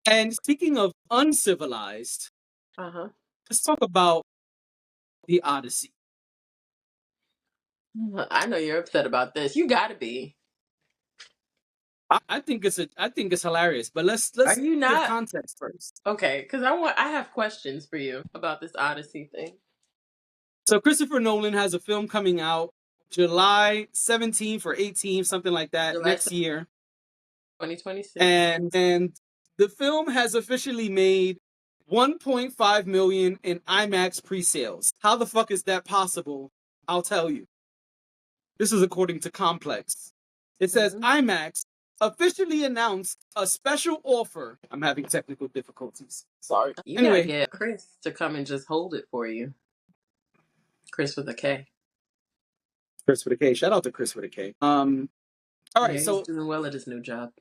And speaking of uncivilized, Uh-huh. let's talk about the Odyssey. I know you're upset about this. You gotta be. I think it's hilarious, but Are let's you give not? context first. Okay, because I have questions for you about this Odyssey thing. So Christopher Nolan has a film coming out July 17th or 18th, something like that, July next year. 2026. And the film has officially made 1.5 million in IMAX pre-sales. How the fuck is that possible? I'll tell you. This is according to Complex. It says Mhm. IMAX officially announced a special offer. I'm having technical difficulties. Sorry. You gotta Anyway, get Chris to come and just hold it for you. Chris with a K. Chris with a K. Shout out to Chris with a K. All right, Yeah, he's so doing well at his new job.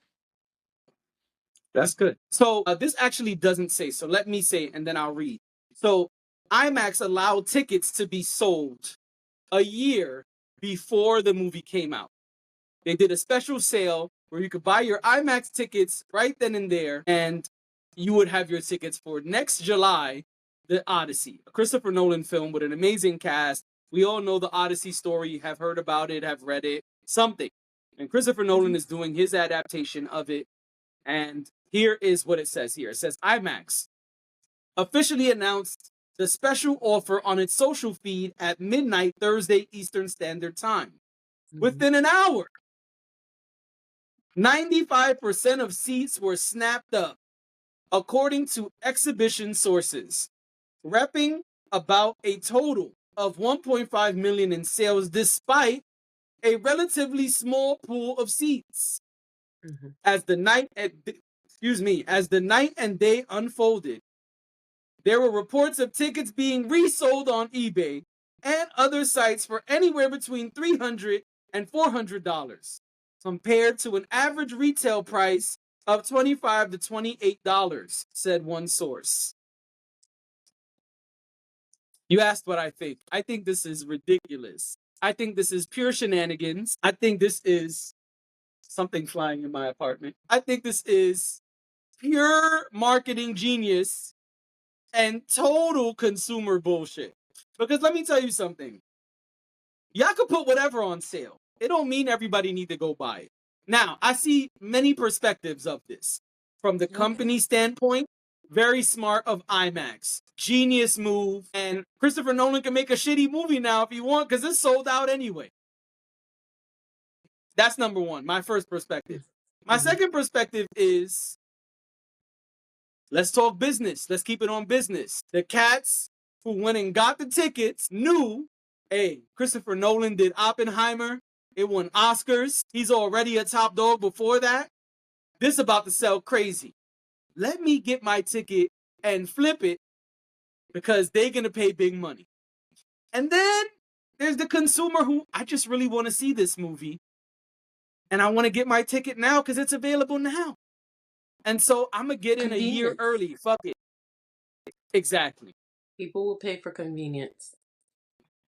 that's good. So this actually doesn't say. So let me say, and then I'll read. So IMAX allowed tickets to be sold a year before the movie came out. They did a special sale where you could buy your IMAX tickets right then and there, and you would have your tickets for next July, The Odyssey, a Christopher Nolan film with an amazing cast. We all know the Odyssey story, have heard about it, have read it, something. And Christopher Nolan Mhm. is doing his adaptation of it. And here is what it says here. It says IMAX officially announced the special offer on its social feed at midnight Thursday Eastern Standard Time. Mhm. Within an hour, 95% of seats were snapped up, according to exhibition sources, repping about a total of 1.5 million in sales despite a relatively small pool of seats. Mhm. As the night as the night and day unfolded, there were reports of tickets being resold on eBay and other sites for anywhere between $300 and $400, compared to an average retail price of $25 to $28, said one source. You asked what I think. I think this is ridiculous. I think this is pure shenanigans. I think this is something flying in my apartment. I think this is pure marketing genius and total consumer bullshit. Because let me tell you something. Y'all could put whatever on sale. It don't mean everybody need to go buy it. Now, I see many perspectives of this. From the Okay. company standpoint, very smart of IMAX. Genius move. And Christopher Nolan can make a shitty movie now if he want, because it's sold out anyway. That's number one, my first perspective. My Mhm. second perspective is, let's talk business. Let's keep it on business. The cats who went and got the tickets knew, hey, Christopher Nolan did Oppenheimer. It won Oscars. He's already a top dog before that. This about to sell crazy. Let me get my ticket and flip it because they're going to pay big money. And then there's the consumer who, I just really want to see this movie. And I want to get my ticket now because it's available now. And so I'm going to get in a year Convenience. early. Fuck it. Exactly. People will pay for convenience,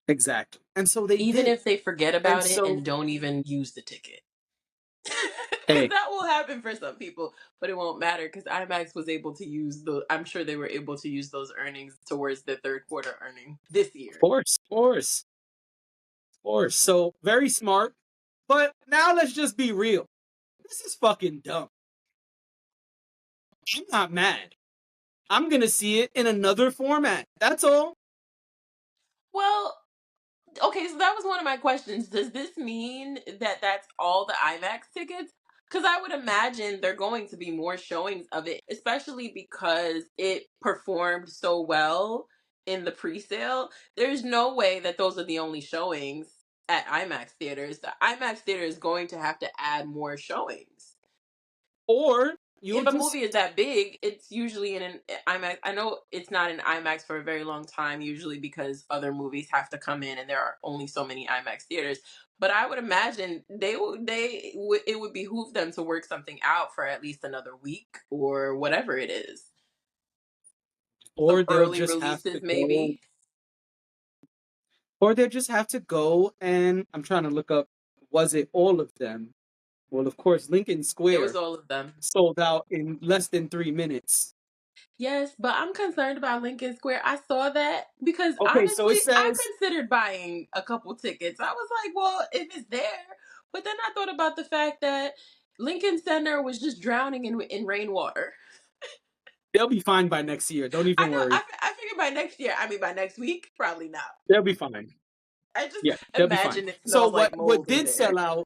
Exactly. And so they even did. if they forget And about it so, and don't even use the ticket. Because hey, that will happen for some people, but it won't matter because IMAX was able to use the. I'm sure they were able to use those earnings towards the third quarter earning this of year. course, of course, of course. So very smart. But now let's just be real. This is fucking dumb. I'm not mad. I'm going to see it in another format. That's all. Well, okay, so that was one of my questions. Does this mean that that's all the IMAX tickets? Because I would imagine there are going to be more showings of it, especially because it performed so well in the pre-sale. There's no way that those are the only showings at IMAX theaters. The IMAX theater is going to have to add more showings. Or you'll If a just, movie is that big, it's usually in an IMAX. I know it's not in IMAX for a very long time, usually because other movies have to come in, and there are only so many IMAX theaters. But I would imagine it would behoove them to work something out for at least another week or whatever it is. or Some they'll early just have to releases, go, maybe. or they'll just have to go and I'm trying to look up, was it all of them? Well, of course, Lincoln It was Square all of them. sold out in less than 3 minutes. Yes, but I'm concerned about Lincoln Square. I saw that because Okay, so it honestly, I says considered buying a couple tickets. I was like, well, if it's there. But then I thought about the fact that Lincoln Center was just drowning in rainwater. they'll be fine by next year. Don't I even know. worry. I figured by next year. I mean, by next week, probably not. They'll be fine. I just Yeah, they'll be fine. imagine it So smells like what mold in did sell there. out,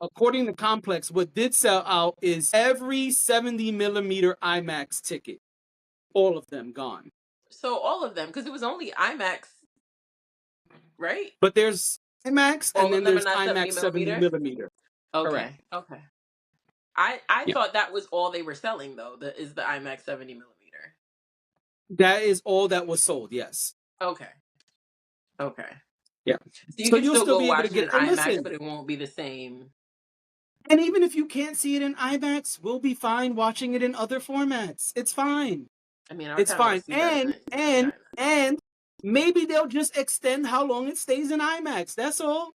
according to Complex, what did sell out is every 70 millimeter IMAX ticket. All of them gone. So all of them, because it was only IMAX, right? But there's IMAX and All of then them are there's not 70 IMAX 70 millimeter. millimeter. Correct. Okay, okay. I Yeah. thought that was all they were selling though. Is the IMAX 70 millimeter. That is all that was sold, yes. Okay, okay. Yeah. So you So can you'll still still go be able to watch it get, in and IMAX, listen, but it won't be the same. and even if you can't see it in IMAX, we'll be fine watching it in other formats. It's fine. I mean, I would It's kind of want fine. to see that in IMAX. And maybe they'll just extend how long it stays in IMAX. That's all.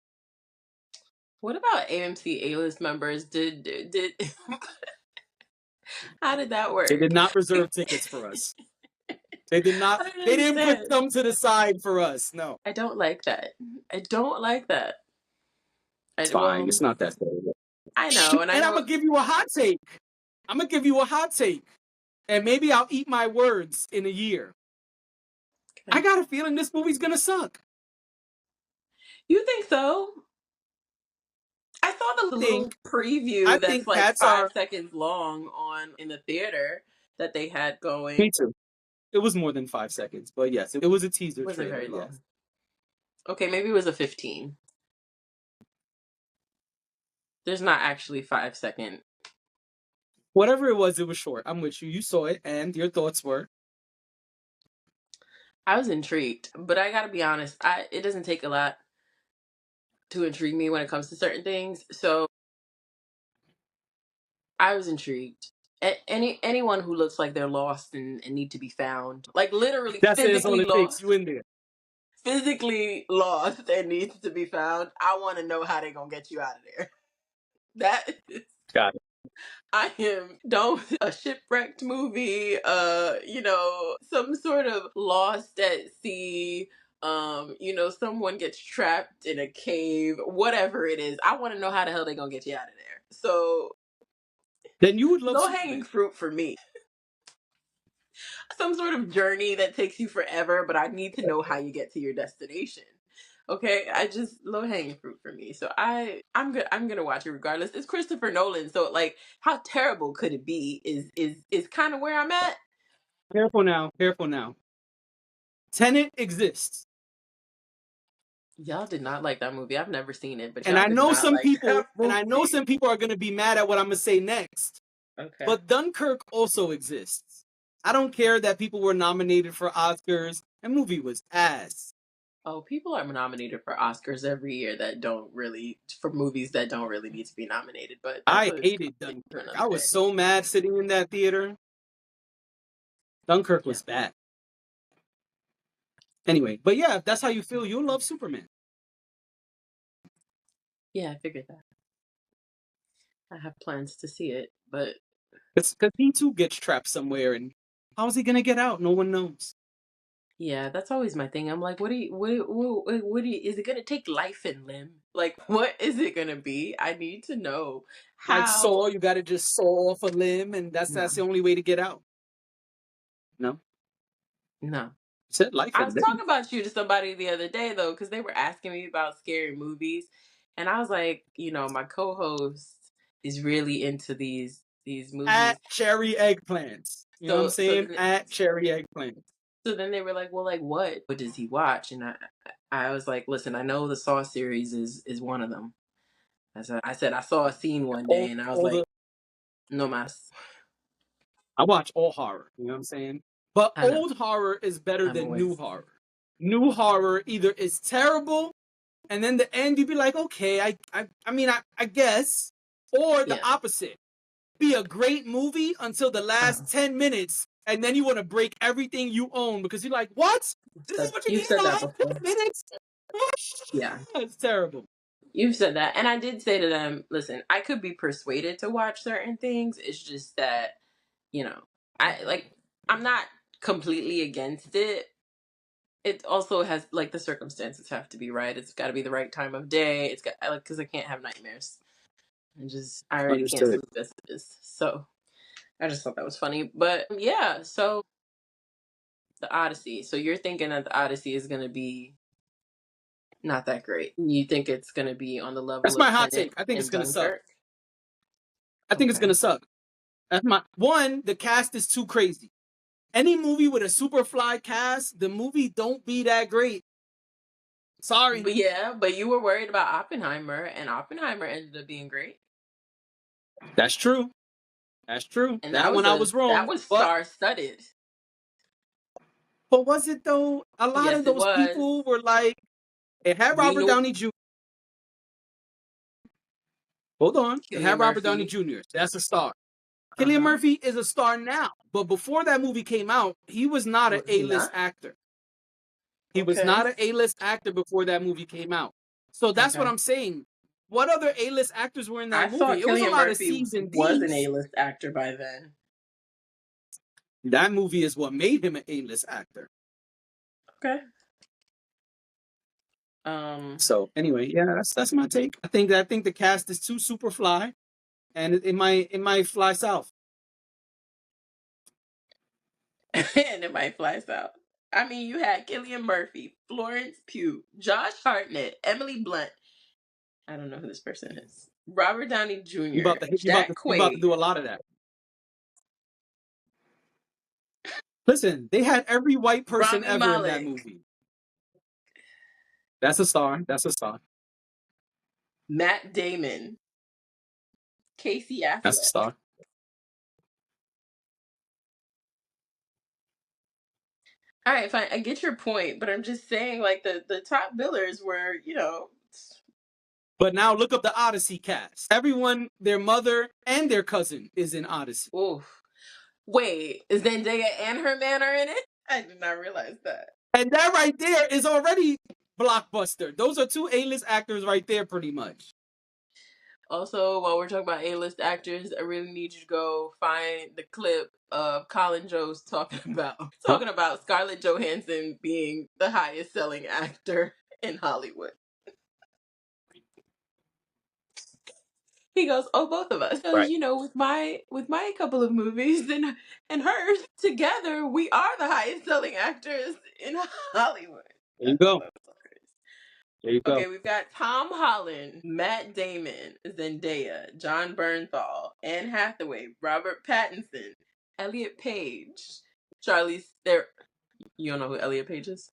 What about AMC A-list members? Did how did that They work? did not reserve tickets for us. They did not, I don't they didn't put understand. them to the side for us. No. I don't like that. I don't like that. It's fine. Well, It's not that terrible. I know, and I And I'm know. gonna give you a hot take. I'm gonna give you a hot take. And maybe I'll eat my words in a year. I Okay. got a feeling this movie's gonna suck. You think so? I saw the little I preview that's think like cats five are. seconds long on in the theater that they had going. Me too. It was more than 5 seconds, but yes, it was a teaser It wasn't trailer. very Yes. long. Okay, maybe it was a 15. There's not actually 5 second. Whatever it was short. I'm with you. You saw it, and your thoughts were. I was intrigued, but I gotta be honest, it doesn't take a lot to intrigue me when it comes to certain things. So I was intrigued. Anyone who looks like they're lost and need to be found, like literally That says all physically it takes. lost, You in there. physically lost and needs to be found. I want to know how they gonna get you out of there. That is, Got it. I am don't a shipwrecked movie, some sort of lost at sea, someone gets trapped in a cave, whatever it is. I want to know how the hell they gonna get you out of there. So Then you would love low hanging Superman. fruit for me. Some sort of journey that takes you forever, but I need to know how you get to your destination. Okay, I just low hanging fruit for me. So I'm good. I'm gonna watch it regardless. It's Christopher Nolan, so like, how terrible could it be? Is kind of where I'm at. Careful now. Careful now. Tenet exists, Y'all did not like that movie. I've never seen it, but and y'all I did know not some like people, that movie. are going to be mad at what I'm going to say next. Okay. But Dunkirk also exists. I don't care that people were nominated for Oscars. That movie was ass. Oh, people are nominated for Oscars every year for movies that don't really need to be nominated. But that's I a hated conversation for Dunkirk. another I was day. so mad sitting in that theater. Dunkirk Yeah. was bad. Anyway, but yeah, if that's how you feel, you'll love Superman. Yeah, I figured that. I have plans to see it, but It's because he too gets trapped somewhere, and how's he gonna get out? No one knows. yeah, that's always my thing. I'm like, is it gonna take life and limb? Like, what is it gonna be? I need to know Like how. Saw, you gotta just saw off a limb, and that's No, the only way to get out. No, no. it said life I and was limb. talking about you to somebody the other day though, because they were asking me about scary movies, and I was like, my co-host is really into these movies. At cherry eggplants. You know what I'm So so saying? then At cherry eggplants. so then they were like, well, like what? What does he watch? And I was like, listen, I know the Saw series is one of them. I said I saw a scene one day, and I was All like, the no mas. I watch all horror. You know what I'm saying? But I know. old horror is better I'm than new always horror. New horror either is terrible, and then the end you'd be like, okay, I guess, or the yeah. opposite. Be a great movie until the last 10 minutes, and then you want to break everything you own because you're like, what? This is what you You've need in said the that last before. 10 minutes? Yeah. It's terrible. You've said that. And I did say to them, listen, I could be persuaded to watch certain things. It's just that, you know, I'm not completely against it. It also has, like, the circumstances have to be right. It's got to be the right time of day. It's got, like, because I can't have nightmares. I already can't Understood. sleep as it is. So I just thought that was funny. But yeah, so the Odyssey. So you're thinking that the Odyssey is going to be not that great. You think it's going to be on the level That's of my hot Tenet take. I think it's and gonna suck. Dunkirk? I think it's Okay. gonna suck. That's my one. The cast is too crazy. Any movie with a super fly cast, the movie don't be that great. Sorry. But yeah, but you were worried about Oppenheimer, and Oppenheimer ended up being great. That's true. That's true. And That one I was that wrong. was But star studded. was it though? A lot of Yes, it those was. people were like, it had We Robert knew Downey Jr. Hold on. It Cillian had Robert Downey Murphy. Jr. That's a star. Cillian Uh-huh. Murphy is a star now. But before that movie came out, he was not an Was he A-list not? actor. He was Okay. not an A-list actor before that movie came out. So that's what Okay. I'm saying. What other A-list actors were in I that movie? thought It was a Cillian lot of Murphy C's and was an D's. A-list actor by then. That movie is what made him an A-list actor. Okay. So anyway, yeah, that's my take. I think the cast is too super fly, and it might fly south. and it might fly south. I mean, you had Cillian Murphy, Florence Pugh, Josh Hartnett, Emily Blunt. I don't know who this person is. Robert Downey Jr., Jack You about to Quaid, do a lot of that. Listen, they had every white person Rami ever in that Malek, movie. That's a star. That's a star. Matt Damon, Casey That's a Affleck. star. All right, fine. I get your point, but I'm just saying, like, the top billers were, But now look up the Odyssey cast. Everyone, their mother and their cousin is in Odyssey. oof. Wait, is Zendaya and her man are in it? I did not realize that. And that right there is already blockbuster. Those are two A-list actors right there, pretty much. Also, while we're talking about A-list actors, I really need you to go find the clip of Colin Jost talking about Scarlett Johansson being the highest selling actor in Hollywood. He goes, "Oh, both of us." He goes, Right. with my couple of movies and hers together, we are the highest selling actors in Hollywood. There you go. There you go. Okay, we've got Tom Holland, Matt Damon, Zendaya, John Bernthal, Anne Hathaway, Robert Pattinson, Elliot Page, Charlize Theron. You don't know who Elliot Page is?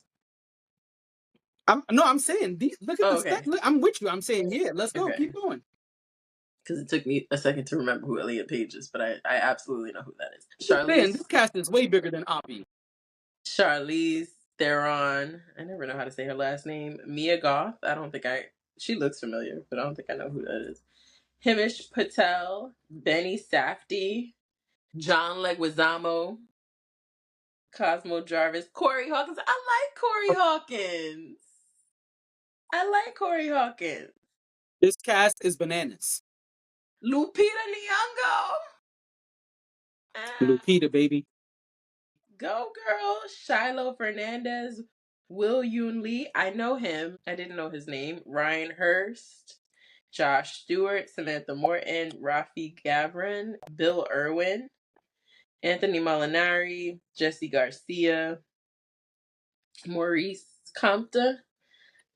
I'm saying, look at Oh, the okay. stat. Look, I'm with you. I'm saying, yeah, let's go. Okay. Keep going. Because it took me a second to remember who Elliot Page is, but I absolutely know who that is. Just saying, this cast is way bigger than Oppie. Charlize Theron. I never know how to say her last name. Mia Goth. She looks familiar, but I don't think I know who that is. Himish Patel, Benny Safdie, John Leguizamo, Cosmo Jarvis, Corey Hawkins. I like Corey Hawkins. This cast is bananas. Lupita Nyong'o. Lupita, baby. Go girl. Shiloh Fernandez, Will Yoon Lee. I know him. I didn't know his name. Ryan Hurst, Josh Stewart, Samantha Morton, Rafi Gavrin, Bill Irwin, Anthony Molinari, Jesse Garcia, Maurice Compta,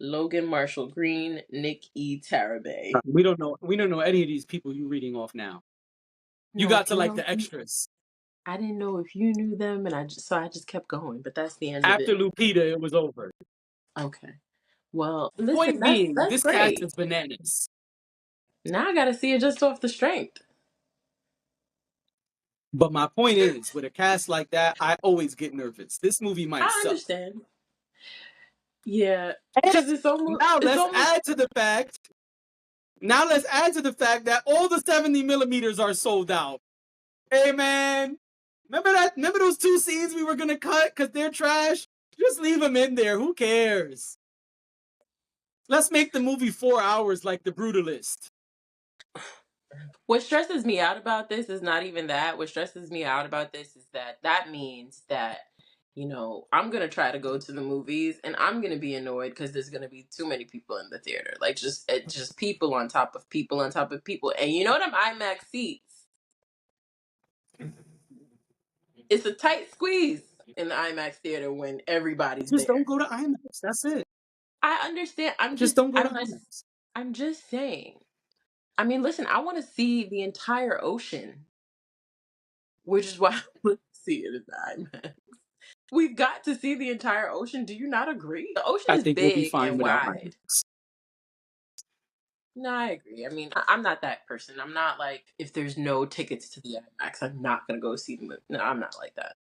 Logan Marshall Green, Nick E. Tarabay. We don't know any of these people you're reading off now. You got to like the extras. I didn't know if you knew them, and I just kept going. But that's the end of After it. Lupita, it was over. Okay. Well, listen, Point being, that's this cast great. is bananas. Now I got to see it just off the strength. But my point is, with a cast like that, I always get nervous. This movie might I suck. understand. Yeah, And because it's almost. now It's let's almost. add to the fact. Now let's add to the fact that all the 70 millimeters are sold out. Hey man, remember that? Remember those two scenes we were gonna cut because they're trash? Just leave them in there. Who cares? Let's make the movie 4 hours like The Brutalist. What stresses me out about this is not even that. What stresses me out about this is that means that, I'm going to try to go to the movies and I'm going to be annoyed because there's going to be too many people in the theater. Like, just people on top of people on top of people. And you know them IMAX seats? It's a tight squeeze in the IMAX theater when everybody's Just there. don't go to IMAX. That's it. I understand. Just don't go to IMAX. I'm just saying. I mean, listen, I want to see the entire ocean, which is why I want to see it in the IMAX. We've got to see the entire ocean. Do you not agree? The ocean I is think we'll be big fine and without wide. IMAX. No, I agree. I mean, I'm not that person. I'm not like, if there's no tickets to the IMAX, I'm not going to go see the movie. No, I'm not like that.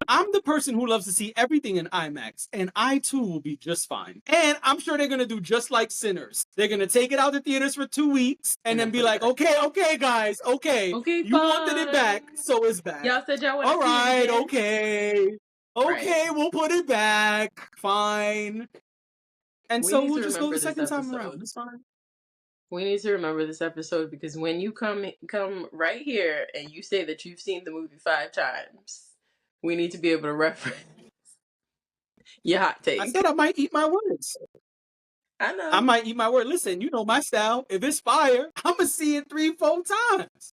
I'm the person who loves to see everything in IMAX, and I too will be just fine. And I'm sure they're gonna do just like Sinners. They're gonna take it out of theaters for 2 weeks and then be like, okay, guys, okay, you wanted it back, so it's back. Y'all said y'all want to All see it right, again? okay, Right. we'll put it back, fine. And We so need we'll to just go remember the this second time episode. around. It's fine. We need to remember this episode because when you come right here and you say that you've seen the movie 5 times, we need to be able to reference your hot take. I said I might eat my words. I know. I might eat my word. Listen, you know my style. If it's fire, I'm gonna see it 3-4 times.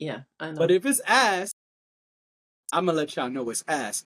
Yeah, I know. But if it's ass, I'm gonna let y'all know it's ass.